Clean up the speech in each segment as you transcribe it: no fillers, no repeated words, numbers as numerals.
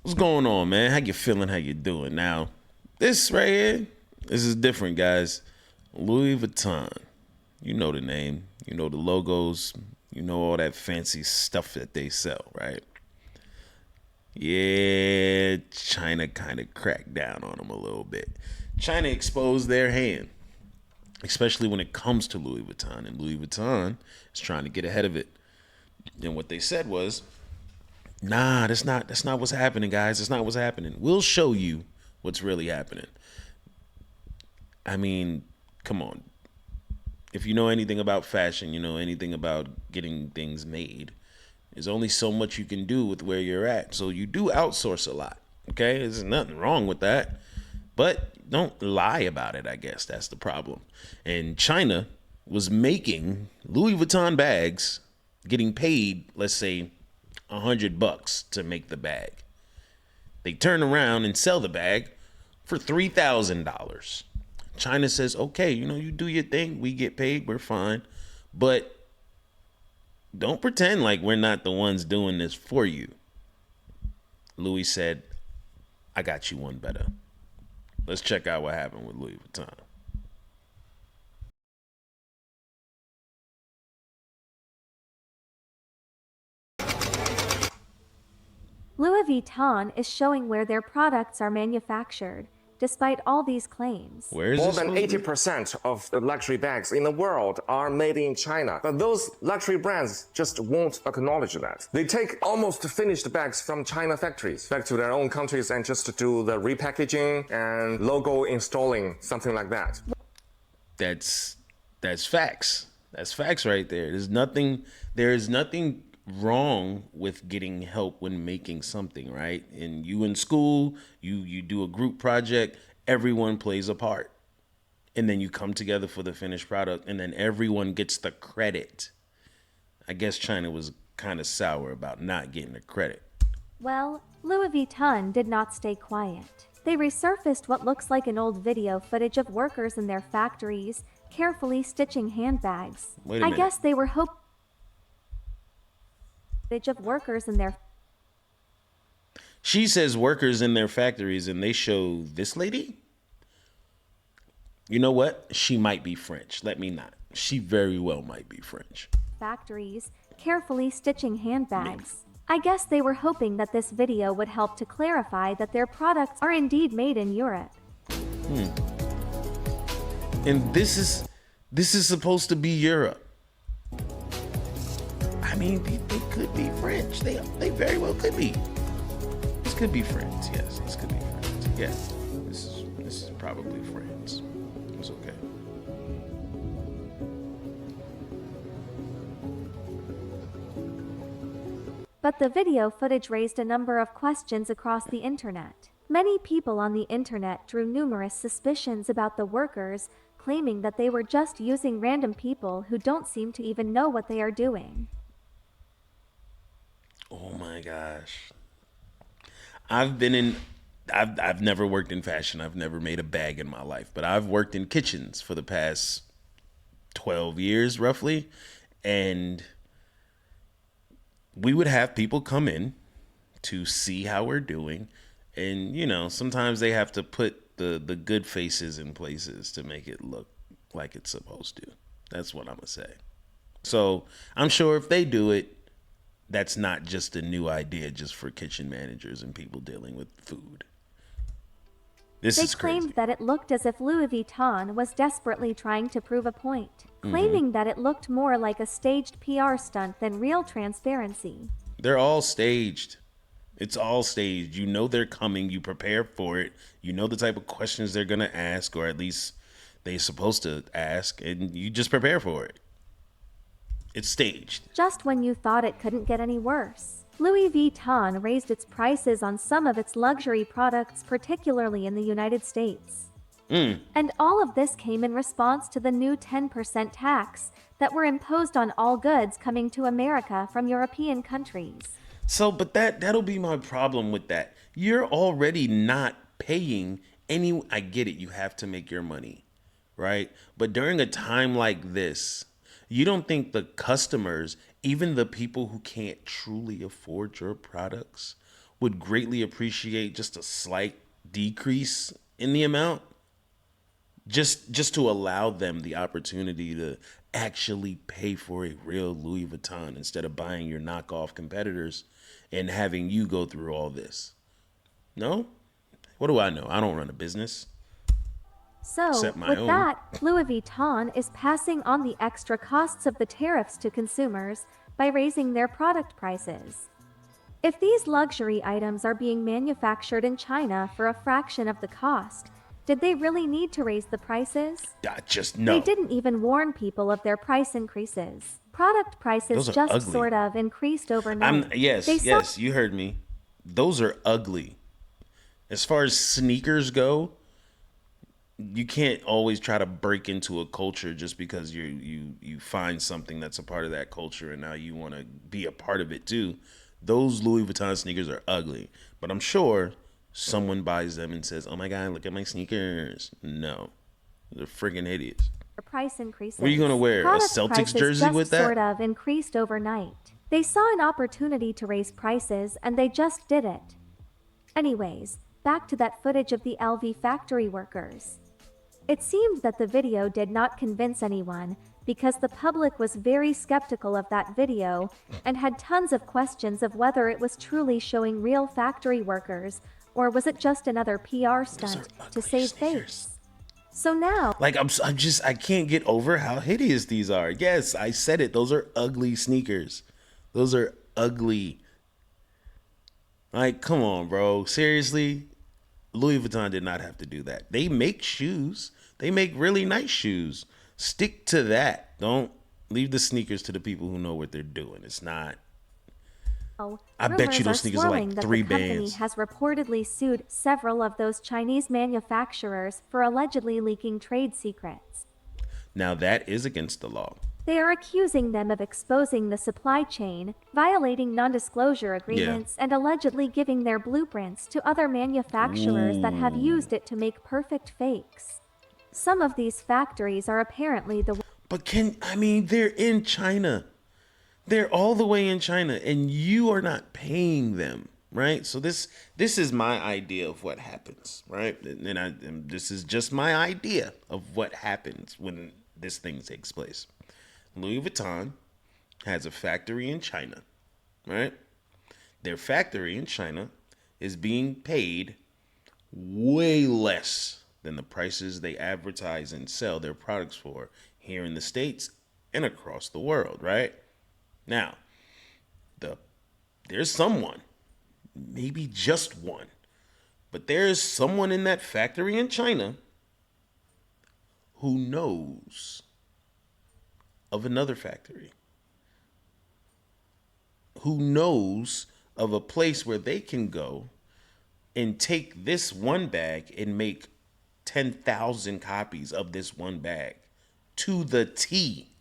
What's going on, man? How you feeling? How you doing? Now, this right here, this is different, guys. Louis Vuitton. You know the name. You know the logos. You know all that fancy stuff that they sell, right? Yeah, China kind of cracked down on them a little bit. China exposed their hand, especially when it comes to Louis Vuitton. And Louis Vuitton is trying to get ahead of it. And what they said was, nah, that's not what's happening, guys. That's not what's happening. We'll show you what's really happening. I mean, come on. If you know anything about fashion, you know anything about getting things made. There's only so much you can do with where you're at. So you do outsource a lot. Okay? There's nothing wrong with that. But don't lie about it, I guess. That's the problem. And China was making Louis Vuitton bags, getting paid, let's say, $100 to make the bag. They turn around and sell the bag for $3,000. China says, okay, you do your thing. We get paid. We're fine. But don't pretend like we're not the ones doing this for you. Louis said, I got you one better. Let's check out what happened with Louis Vuitton. Louis Vuitton is showing where their products are manufactured, despite all these claims. Where is More this than supposed to be? 80% of the luxury bags in the world are made in China. But those luxury brands just won't acknowledge that. They take almost finished bags from China factories back to their own countries and just do the repackaging and logo installing, something like that. That's facts. That's facts right there. There is nothing wrong with getting help when making something, right? And you in school, you do a group project, everyone plays a part. And then you come together for the finished product and then everyone gets the credit. I guess China was kind of sour about not getting the credit. Well, Louis Vuitton did not stay quiet. They resurfaced what looks like an old video footage of workers in their factories carefully stitching handbags. Wait a I minute. guess they were hoping footage of workers in their She says workers in their factories and they show this lady. You know what? She might be French. Let me not. She very well might be French. factories carefully stitching handbags. I guess they were hoping that this video would help to clarify that their products are indeed made in Europe. And this is supposed to be Europe. I mean, they could be French. They very well could be. This could be France. Yes, this could be France. Yeah, this is probably France. It's okay. But the video footage raised a number of questions across the internet. Many people on the internet drew numerous suspicions about the workers, claiming that they were just using random people who don't seem to even know what they are doing. Oh my gosh. I've never worked in fashion. I've never made a bag in my life, but I've worked in kitchens for the past 12 years roughly, and we would have people come in to see how we're doing, and sometimes they have to put the good faces in places to make it look like it's supposed to. That's what I'm gonna say. So I'm sure if they do it, that's not just a new idea just for kitchen managers and people dealing with food. This They is crazy. claimed that it looked as if Louis Vuitton was desperately trying to prove a point, claiming that it looked more like a staged PR stunt than real transparency. They're all staged. It's all staged. You know they're coming. You prepare for it. You know the type of questions they're going to ask, or at least they're supposed to ask, and you just prepare for it. It's staged. Just when you thought it couldn't get any worse, Louis Vuitton raised its prices on some of its luxury products, particularly in the United States. And all of this came in response to the new 10% tax that were imposed on all goods coming to America from European countries. So, but that'll be my problem with that. You're already not paying any. I get it. You have to make your money, right? But during a time like this, you don't think the customers, even the people who can't truly afford your products, would greatly appreciate just a slight decrease in the amount, just to allow them the opportunity to actually pay for a real Louis Vuitton instead of buying your knockoff competitors and having you go through all this. No? What do I know? I don't run a business. So, Except my with own. that, Louis Vuitton is passing on the extra costs of the tariffs to consumers by raising their product prices. If these luxury items are being manufactured in China for a fraction of the cost, did they really need to raise the prices? Just no. They didn't even warn people of their price increases. Product prices Those are just ugly. sort of increased overnight. Yes, you heard me. Those are ugly. As far as sneakers go, you can't always try to break into a culture just because you find something that's a part of that culture and now you want to be a part of it too. Those Louis Vuitton sneakers are ugly, but I'm sure someone buys them and says, "Oh my God, look at my sneakers." No, they're friggin' hideous. Price increases. What are you gonna wear? Product A Celtics prices jersey just with that? sort of increased overnight. They saw an opportunity to raise prices and they just did it. Anyways, back to that footage of the LV factory workers. It seemed that the video did not convince anyone because the public was very skeptical of that video and had tons of questions of whether it was truly showing real factory workers or was it just another PR stunt to save face. So now, Like I can't get over how hideous these are. Yes, I said it. Those are ugly sneakers. Those are ugly. Like, come on, bro. Seriously, Louis Vuitton did not have to do that. They make shoes. They make really nice shoes. Stick to that. Don't leave the sneakers to the people who know what they're doing. It's not. I bet you those sneakers are like that 3 the company bands. has reportedly sued several of those Chinese manufacturers for allegedly leaking trade secrets. Now that is against the law. They are accusing them of exposing the supply chain, violating non-disclosure agreements, and allegedly giving their blueprints to other manufacturers that have used it to make perfect fakes. Some of these factories are apparently the But they're in China. They're all the way in China and you are not paying them, right? So this is my idea of what happens, right? And this is just my idea of what happens when this thing takes place. Louis Vuitton has a factory in China, right? Their factory in China is being paid way less than the prices they advertise and sell their products for here in the States and across the world, right? Now, there's someone, maybe just one, but there's someone in that factory in China who knows of another factory, who knows of a place where they can go and take this one bag and make 10,000 copies of this one bag to the T.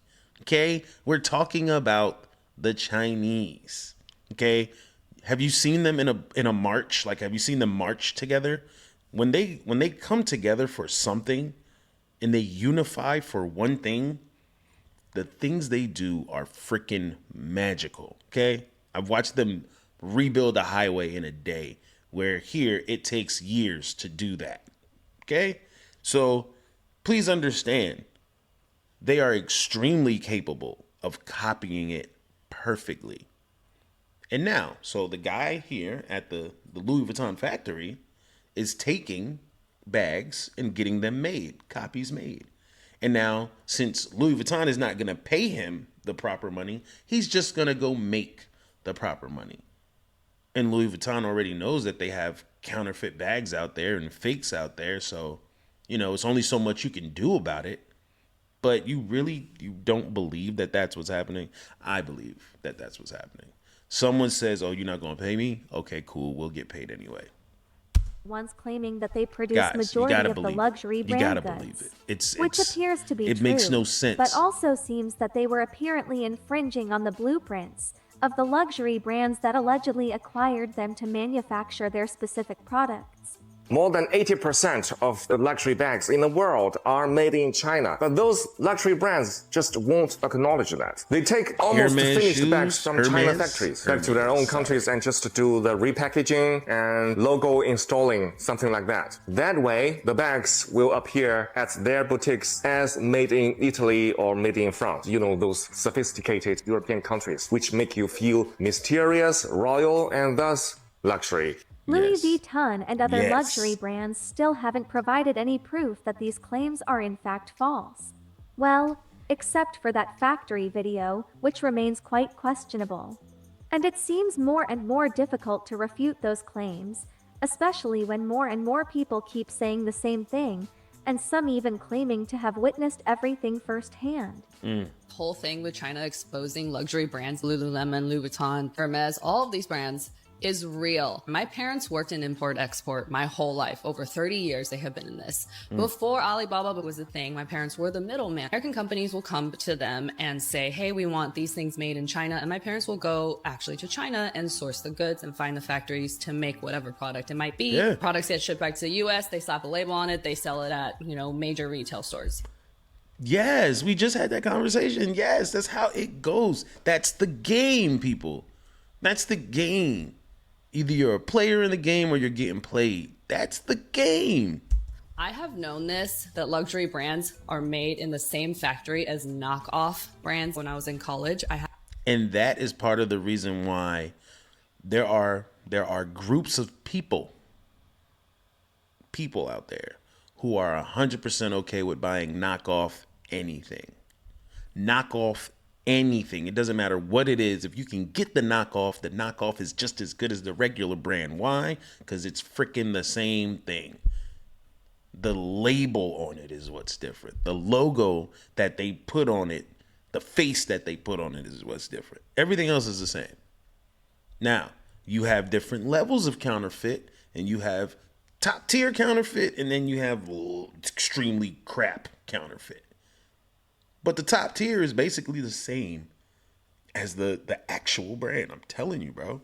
Okay? We're talking about the Chinese. Okay? Have you seen them in a march? Like, have you seen them march together? When they come together for something and they unify for one thing, the things they do are freaking magical. Okay? I've watched them rebuild a highway in a day, where here it takes years to do that. Okay? So please understand, they are extremely capable of copying it perfectly. And now, so the guy here at the Louis Vuitton factory is taking bags and getting them made, copies made. And now, since Louis Vuitton is not going to pay him the proper money, he's just going to go make the proper money. And Louis Vuitton already knows that they have counterfeit bags out there and fakes out there. So, it's only so much you can do about it. But you don't believe that that's what's happening? I believe that that's what's happening. Someone says, "Oh, you're not going to pay me? Okay, cool. We'll get paid anyway." ones claiming that they produce Guys, majority of the luxury brand goods, which appears to be true. It makes no sense. But also seems that they were apparently infringing on the blueprints of the luxury brands that allegedly acquired them to manufacture their specific products. More than 80% of the luxury bags in the world are made in China. But those luxury brands just won't acknowledge that. They take almost finished bags from China factories back to their own countries and just do the repackaging and logo installing, something like that. That way, the bags will appear at their boutiques as made in Italy or made in France. You know, those sophisticated European countries, which make you feel mysterious, royal, and thus luxury. Louis Vuitton and other luxury brands still haven't provided any proof that these claims are in fact false. Well, except for that factory video, which remains quite questionable. And it seems more and more difficult to refute those claims, especially when more and more people keep saying the same thing, and some even claiming to have witnessed everything firsthand. Whole thing with China exposing luxury brands, Lululemon, Louis Vuitton, Hermes, all of these brands is real. My parents worked in import-export my whole life. Over 30 years they have been in this. Before Alibaba was a thing, my parents were the middleman. American companies will come to them and say, hey, we want these things made in China. And my parents will go actually to China and source the goods and find the factories to make whatever product it might be. Products get shipped back to the US, they slap a label on it, they sell it at, you know, major retail stores. Yes, we just had that conversation. Yes, that's how it goes. That's the game, people. That's the game. Either you're a player in the game or you're getting played. That's the game. I have known this, that luxury brands are made in the same factory as knockoff brands when I was in college. And that is part of the reason why there are groups of people out there who are 100% okay with buying knockoff anything. Knockoff anything. It doesn't matter what it is. If you can get the knockoff is just as good as the regular brand. Why? Because it's freaking the same thing. The label on it is what's different. The logo that they put on it, the face that they put on it is what's different. Everything else is the same. Now, you have different levels of counterfeit, and you have top tier counterfeit, and then you have extremely crap counterfeit. But the top tier is basically the same as the actual brand. I'm telling you, bro.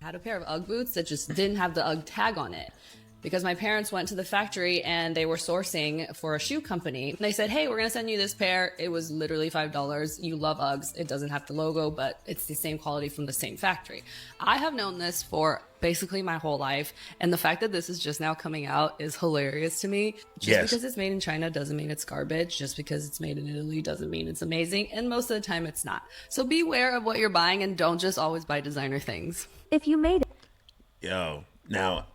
I had a pair of UGG boots that just didn't have the UGG tag on it because my parents went to the factory and they were sourcing for a shoe company. And they said, hey, we're going to send you this pair. It was literally $5. You love Uggs. It doesn't have the logo, but it's the same quality from the same factory. I have known this for basically my whole life. And the fact that this is just now coming out is hilarious to me. Just because it's made in China doesn't mean it's garbage. Just because it's made in Italy doesn't mean it's amazing. And most of the time it's not. So beware of what you're buying and don't just always buy designer things. If you made it. Yo, now,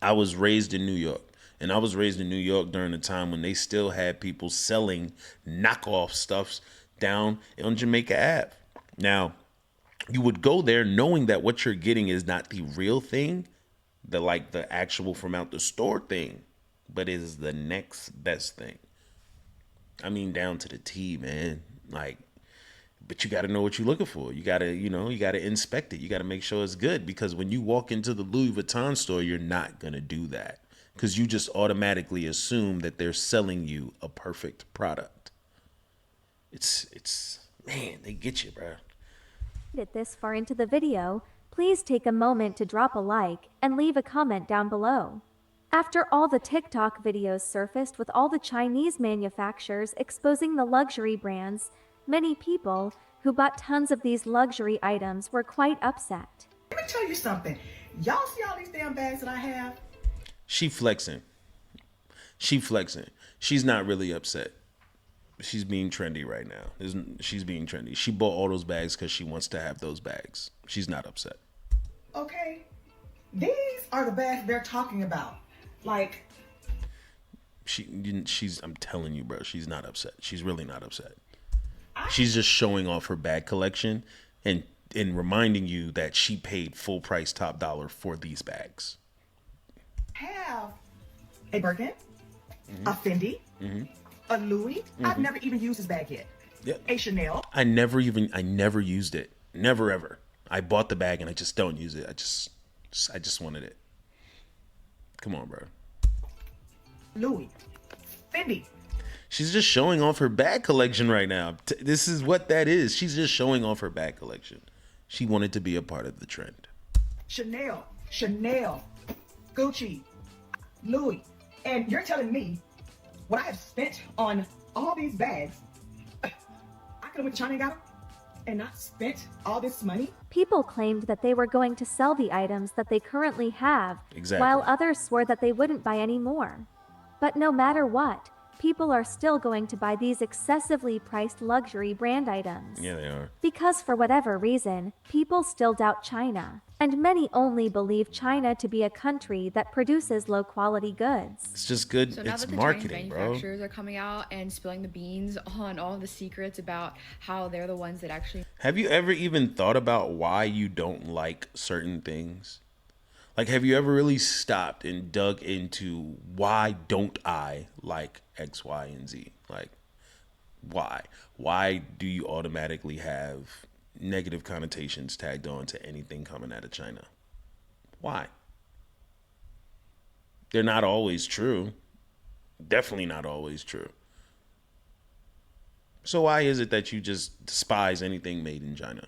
I was raised in New York. And I was raised in New York during a time when they still had people selling knockoff stuffs down on Jamaica Ave. Now, you would go there knowing that what you're getting is not the real thing, the actual from out the store thing, but it is the next best thing. I mean, down to the T, man. But you got to know what you're looking for. You got to inspect it. You got to make sure it's good, because when you walk into the Louis Vuitton store, you're not going to do that, because you just automatically assume that they're selling you a perfect product. It's man, they get you, bro. This far into the video, please take a moment to drop a like and leave a comment down below. After all the TikTok videos surfaced with all the Chinese manufacturers exposing the luxury brands, many people who bought tons of these luxury items were quite upset. Let me tell you something. Y'all see all these damn bags that I have? She flexing. She's not really upset. She's being trendy right now. She's being trendy. She bought all those bags because she wants to have those bags. She's not upset. Okay. These are the bags they're talking about. Like, I'm telling you, bro, she's not upset. She's really not upset. She's just showing off her bag collection and reminding you that she paid full price top dollar for these bags. Have a Birkin, a Fendi, a Louis. I've never even used this bag yet. Yep. A Chanel. I never used it. Never ever. I bought the bag and I just don't use it. I just wanted it. Come on, bro. Louis. Fendi. She's just showing off her bag collection right now. This is what that is. She's just showing off her bag collection. She wanted to be a part of the trend. Chanel. Gucci, Louis, and you're telling me what I have spent on all these bags, I could have went to China and got them and not spent all this money? People claimed that they were going to sell the items that they currently have, Exactly. while others swore that they wouldn't buy any more. But no matter what, people are still going to buy these excessively priced luxury brand items. Yeah, they are. Because for whatever reason, people still doubt China, and many only believe China to be a country that produces low-quality goods. It's just good. So now It's that the marketing, Chinese bro. manufacturers are coming out and spilling the beans on all the secrets about how they're the ones that actually Have you ever even thought about why you don't like certain things? Like, have you ever really stopped and dug into why don't I like X, Y, and Z? Like, why? Why do you automatically have negative connotations tagged on to anything coming out of China? Why? They're not always true. Definitely not always true. So why is it that you just despise anything made in China?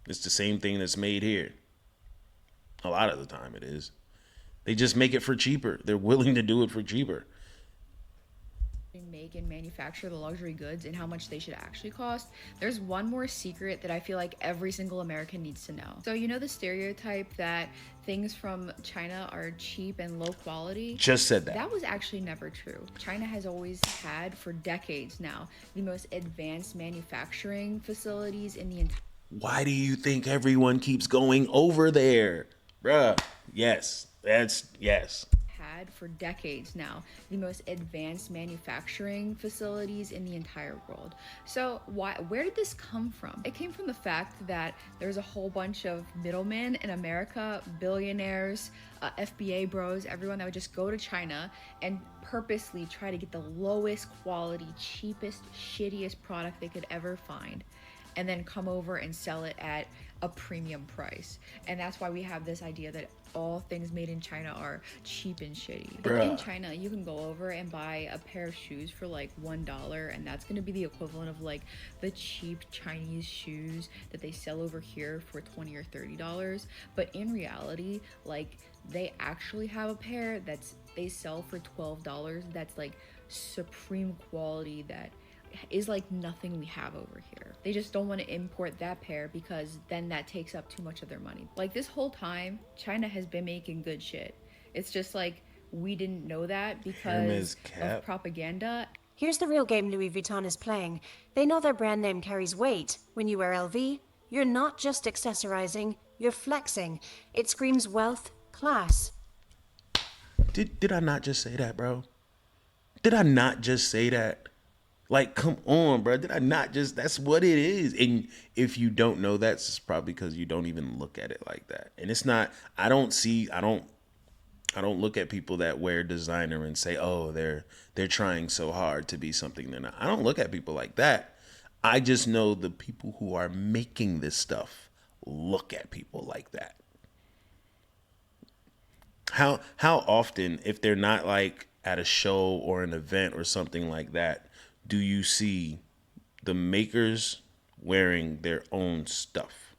It's the same thing that's made here. A lot of the time it is. They just make it for cheaper. They're willing to do it for cheaper. make and manufacture the luxury goods and how much they should actually cost, there's one more secret that I feel like every single American needs to know. So you know the stereotype that things from China are cheap and low quality? Just said that. That was actually never true. China has always had, for decades now, the most advanced manufacturing facilities in the entire. Why do you think everyone keeps going over there? Bruh, yes, yes. Had for decades now the most advanced manufacturing facilities in the entire world. So where did this come from? It came from the fact that there's a whole bunch of middlemen in America, billionaires, FBA bros, everyone that would just go to China and purposely try to get the lowest quality, cheapest, shittiest product they could ever find, and then come over and sell it at a premium price. And that's why we have this idea that all things made in China are cheap and shitty. But in China, you can go over and buy a pair of shoes for like $1, and that's gonna be the equivalent of like the cheap Chinese shoes that they sell over here for $20 or $30. But in reality, like, they actually have a pair they sell for $12 that's like supreme quality, that is like nothing we have over here. They just don't want to import that pair because then that takes up too much of their money. Like, this whole time, China has been making good shit. It's just like we didn't know that because of propaganda. Here's the real game Louis Vuitton is playing. They know their brand name carries weight. When you wear LV, you're not just accessorizing, you're flexing. It screams wealth, class. Did I not just say that, bro? Did I not just say that? Like, come on, bro. Did I not just, that's what it is. And if you don't know that, it's probably because you don't even look at it like that. And it's not, I don't look at people that wear designer and say, oh, they're trying so hard to be something they're not. I don't look at people like that. I just know the people who are making this stuff look at people like that. How often, if they're not like at a show or an event or something like that, do you see the makers wearing their own stuff?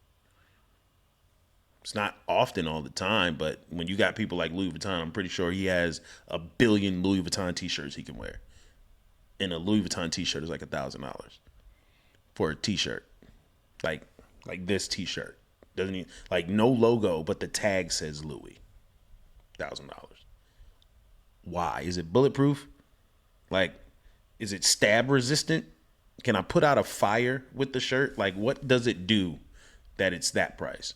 It's not often all the time, but when you got people like Louis Vuitton, I'm pretty sure he has 1 billion Louis Vuitton t-shirts he can wear. And a Louis Vuitton t-shirt is like $1,000 for a t-shirt. Like this t-shirt. Doesn't even, like, no logo, but the tag says Louis. $1,000. Why? Is it bulletproof? Like, is it stab resistant? Can I put out a fire with the shirt? Like, what does it do that it's that price?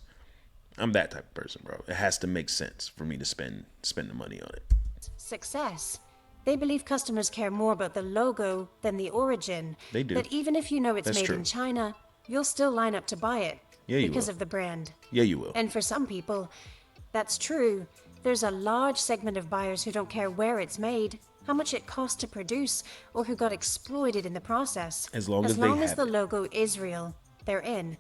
I'm that type of person, bro. It has to make sense for me to spend the money on it. Success. They believe customers care more about the logo than the origin. They do. That even if you know it's That's made true. in China, you'll still line up to buy it. Yeah, you because will. of the brand. Yeah, you will. And for some people, that's true. There's a large segment of buyers who don't care where it's made, how much it costs to produce, or who got exploited in the process. As long as they have the it. logo is real, they're in.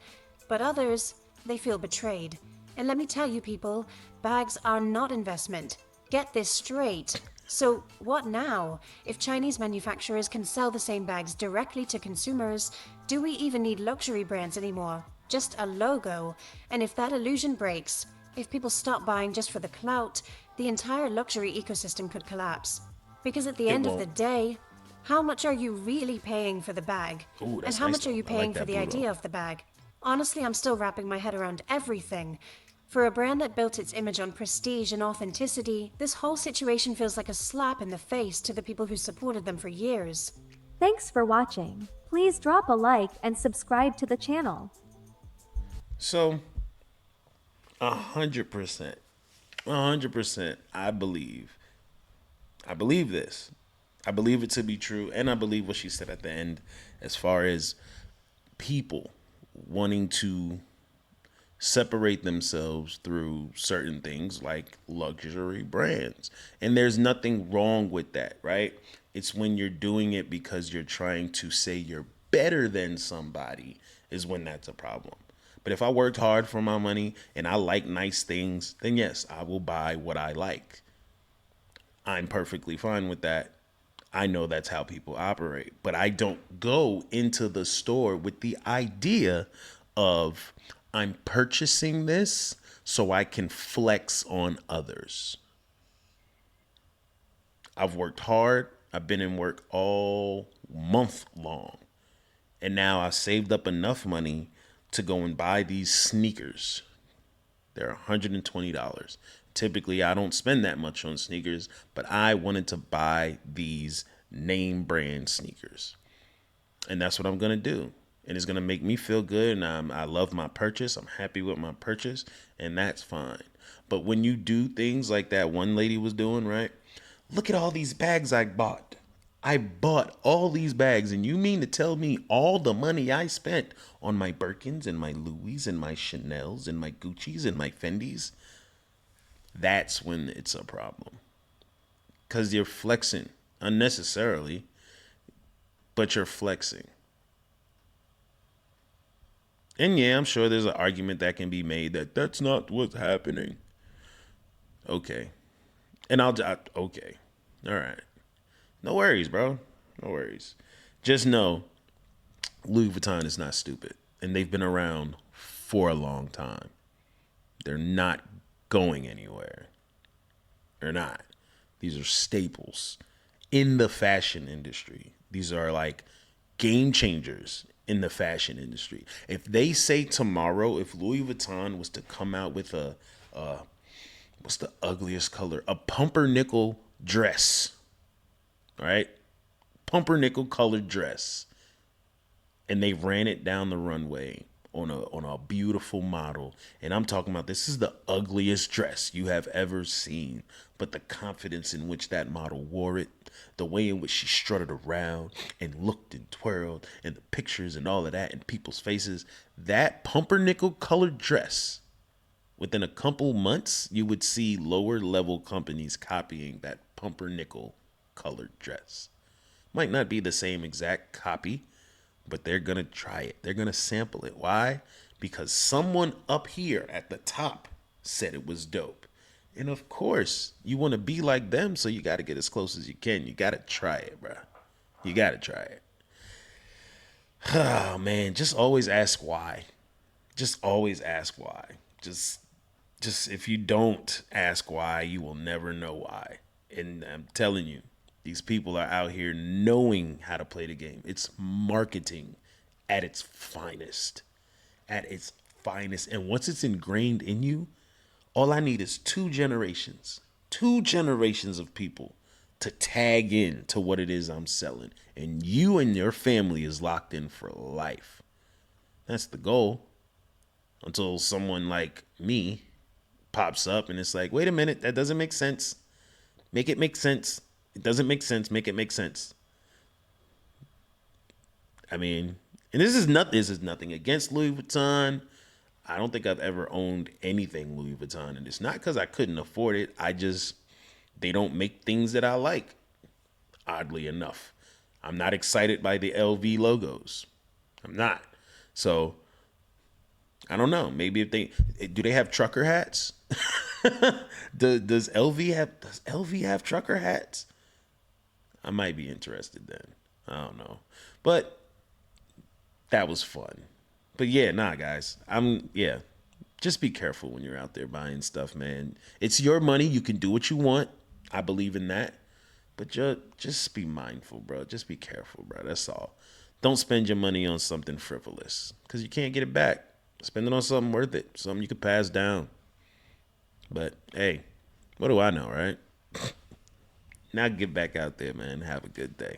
But others, they feel betrayed. And let me tell you, people, bags are not investment. Get this straight. So what now? If Chinese manufacturers can sell the same bags directly to consumers, do we even need luxury brands anymore? Just a logo. And if that illusion breaks, If people stop buying just for the clout, the entire luxury ecosystem could collapse. Because at the end of the won't. day, how much are you really paying for the bag? Ooh, And that's how nice much are though. you I like paying for that the blue idea though. of the bag? Honestly, I'm still wrapping my head around everything. For a brand that built its image on prestige and authenticity, this whole situation feels like a slap in the face to the people who supported them for years. Thanks for watching. Please drop a like and subscribe to the channel. So, 100%, 100%, I believe this. I believe it to be true, and I believe what she said at the end as far as people wanting to separate themselves through certain things like luxury brands. And there's nothing wrong with that, right? It's when you're doing it because you're trying to say you're better than somebody is when that's a problem. But if I worked hard for my money and I like nice things, then yes, I will buy what I like. I'm perfectly fine with that. I know that's how people operate, but I don't go into the store with the idea of I'm purchasing this so I can flex on others. I've worked hard. I've been in work all month long. And now I've saved up enough money to go and buy these sneakers. They're $120. Typically, I don't spend that much on sneakers, but I wanted to buy these name brand sneakers. And that's what I'm going to do. And it's going to make me feel good. And I love my purchase. I'm happy with my purchase. And that's fine. But when you do things like that one lady was doing, right? Look at all these bags I bought. I bought all these bags. And you mean to tell me all the money I spent on my Birkins and my Louis and my Chanels and my Gucci's and my Fendi's? That's when it's a problem. Because you're flexing unnecessarily, but you're flexing. And yeah, I'm sure there's an argument that can be made that that's not what's happening. Okay. And okay. All right. No worries, bro. No worries. Just know Louis Vuitton is not stupid. And they've been around for a long time. They're not going anywhere. They're not. These are staples in the fashion industry. These are like game changers in the fashion industry. If they say tomorrow, if Louis Vuitton was to come out with what's the ugliest color? A pumpernickel dress, right? Pumpernickel colored dress. And they ran it down the runway on a beautiful model. And I'm talking about this is the ugliest dress you have ever seen. But the confidence in which that model wore it, the way in which she strutted around and looked and twirled, and the pictures and all of that in people's faces, that pumpernickel colored dress, within a couple months, you would see lower level companies copying that pumpernickel colored dress. Might not be the same exact copy, but they're going to try it. They're going to sample it. Why? Because someone up here at the top said it was dope. And of course, you want to be like them, so you got to get as close as you can. You got to try it, bro. You got to try it. Oh, man, just always ask why. Just always ask why. Just if you don't ask why, you will never know why. And I'm telling you, these people are out here knowing how to play the game. It's marketing at its finest. At its finest. And once it's ingrained in you, all I need is two generations of people to tag in to what it is I'm selling. And you and your family is locked in for life. That's the goal. Until someone like me pops up and it's like, wait a minute, that doesn't make sense. Make it make sense. It doesn't make sense. Make it make sense. I mean, and this is nothing against Louis Vuitton. I don't think I've ever owned anything Louis Vuitton, and it's not because I couldn't afford it. They don't make things that I like. Oddly enough, I'm not excited by the LV logos. I'm not. So I don't know. Maybe do they have trucker hats? Does LV have trucker hats? I might be interested then. I don't know. But that was fun. But yeah, nah, guys. just be careful when you're out there buying stuff, man. It's your money. You can do what you want. I believe in that. But just be mindful, bro. Just be careful, bro. That's all. Don't spend your money on something frivolous because you can't get it back. Spend it on something worth it, something you could pass down. But, hey, what do I know, right? Now get back out there, man. Have a good day.